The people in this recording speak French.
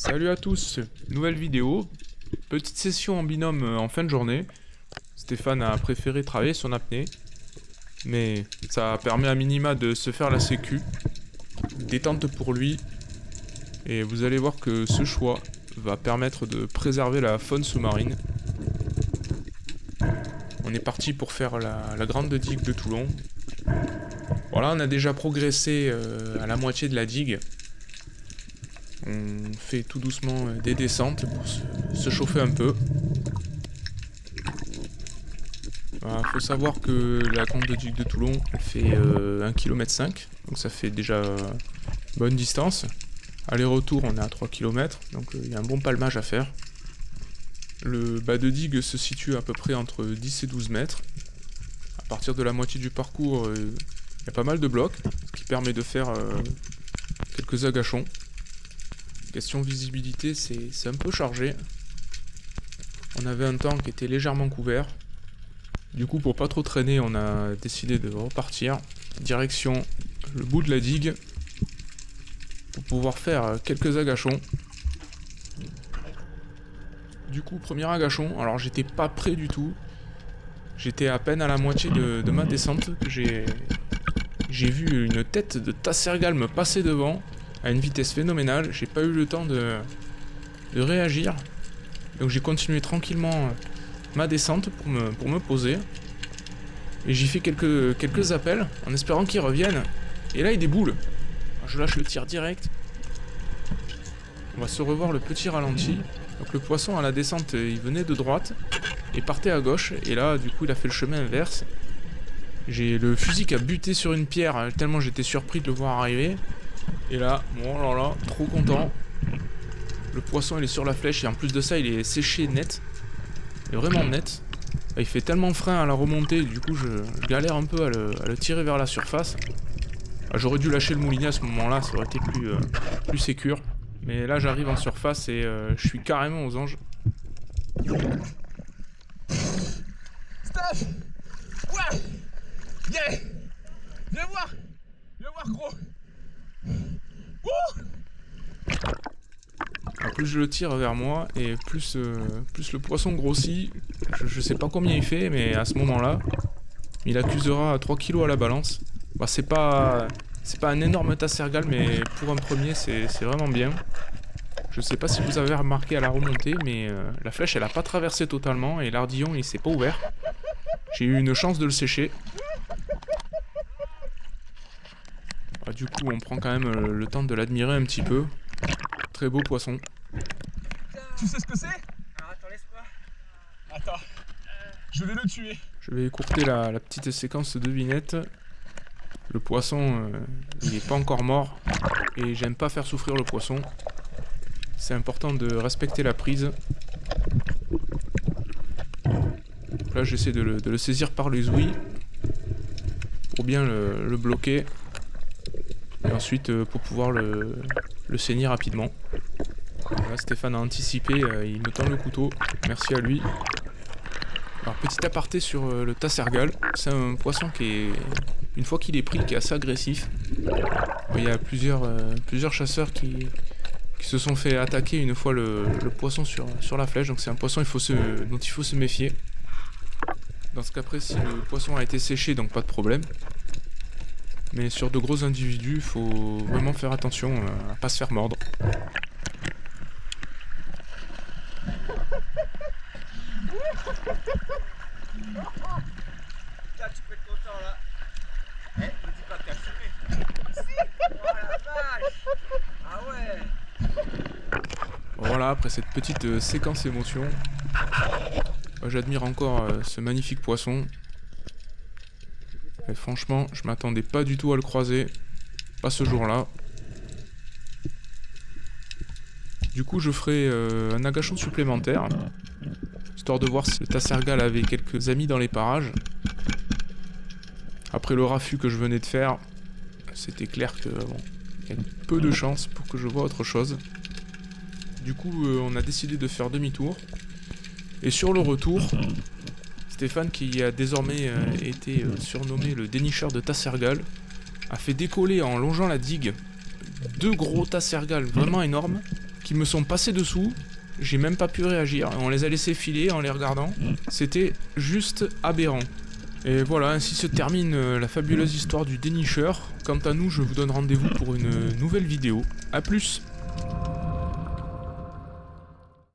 Salut à tous, nouvelle vidéo, petite session en binôme en fin de journée. Stéphane a préféré travailler son apnée, mais ça permet à minima de se faire la sécu, détente pour lui, et vous allez voir que ce choix va permettre de préserver la faune sous-marine. On est parti pour faire la grande digue de Toulon. Voilà, on a déjà progressé à la moitié de la digue. On fait tout doucement des descentes pour se chauffer un peu. Il faut savoir que la grande digue de Toulon elle fait 1,5 km, donc ça fait déjà bonne distance. Aller-retour on est à 3 km, donc il y a un bon palmage à faire. Le bas de digue se situe à peu près entre 10 et 12 mètres. À partir de la moitié du parcours, il y a pas mal de blocs, ce qui permet de faire quelques agachons. Question visibilité, c'est un peu chargé. On avait un temps qui était légèrement couvert. Du coup, pour pas trop traîner, on a décidé de repartir. Direction le bout de la digue. Pour pouvoir faire quelques agachons. Du coup, premier agachon. Alors, j'étais pas prêt du tout. J'étais à peine à la moitié de ma descente. J'ai vu une tête de tassergale me passer devant. À une vitesse phénoménale, j'ai pas eu le temps de réagir. Donc j'ai continué tranquillement ma descente pour me poser. Et j'ai fait quelques appels en espérant qu'ils reviennent. Et là il déboule. Alors, je lâche le tir direct. On va se revoir le petit ralenti. Donc le poisson à la descente, il venait de droite et partait à gauche. Et là du coup il a fait le chemin inverse. J'ai le fusil qui a buté sur une pierre tellement j'étais surpris de le voir arriver. Et là, bon alors là, trop content. Le poisson il est sur la flèche et en plus de ça il est séché net. Il est vraiment net. Il fait tellement frein à la remontée, du coup je galère un peu à le tirer vers la surface. J'aurais dû lâcher le moulinet à ce moment-là, ça aurait été plus sécure. Mais là j'arrive en surface et je suis carrément aux anges. Steph! Ouais! Yeah! Viens voir gros! Plus je le tire vers moi et plus le poisson grossit. Je sais pas combien il fait, mais à ce moment-là, il accusera 3 kg à la balance. Bah, c'est pas un énorme tassergale, mais pour un premier, c'est vraiment bien. Je sais pas si vous avez remarqué à la remontée, mais la flèche elle a pas traversé totalement et l'ardillon il s'est pas ouvert. J'ai eu une chance de le sécher. Bah, du coup, on prend quand même le temps de l'admirer un petit peu. Très beau poisson. Tu sais ce que c'est? Alors attends, laisse-moi. Attends, je vais le tuer. Je vais écourter la petite séquence de devinette. Le poisson, il est pas encore mort. Et j'aime pas faire souffrir le poisson. C'est important de respecter la prise. Donc là, j'essaie de le saisir par les ouïes. Pour bien le bloquer. Et ensuite, pour pouvoir le saigner rapidement. Là, Stéphane a anticipé, il me tend le couteau. Merci à lui. Alors, petit aparté sur le tassergale. C'est un poisson qui est, une fois qu'il est pris, qui est assez agressif. Il y a plusieurs chasseurs qui se sont fait attaquer une fois le poisson sur la flèche. Donc c'est un poisson dont il faut se méfier. Dans ce cas précis, le poisson a été séché, donc pas de problème. Mais sur de gros individus, il faut vraiment faire attention à pas se faire mordre. Là, tu peux être content là. Eh, me dis pas que t'as fumé. Si. Oh la vache. Ah ouais. Voilà, après cette petite séquence émotion, j'admire encore ce magnifique poisson. Et franchement, je m'attendais pas du tout à le croiser. Pas ce jour-là. Du coup, je ferai un agachon supplémentaire. Histoire de voir si le tassergale avait quelques amis dans les parages. Après le raffut que je venais de faire, c'était clair que bon, il y a peu de chances pour que je vois autre chose. Du coup, on a décidé de faire demi-tour. Et sur le retour, Stéphane, qui a désormais été surnommé le dénicheur de tassergale, a fait décoller en longeant la digue 2 gros tassergales vraiment énormes qui me sont passés dessous. J'ai même pas pu réagir. On les a laissés filer en les regardant. C'était juste aberrant. Et voilà, ainsi se termine la fabuleuse histoire du dénicheur. Quant à nous, je vous donne rendez-vous pour une nouvelle vidéo. A plus!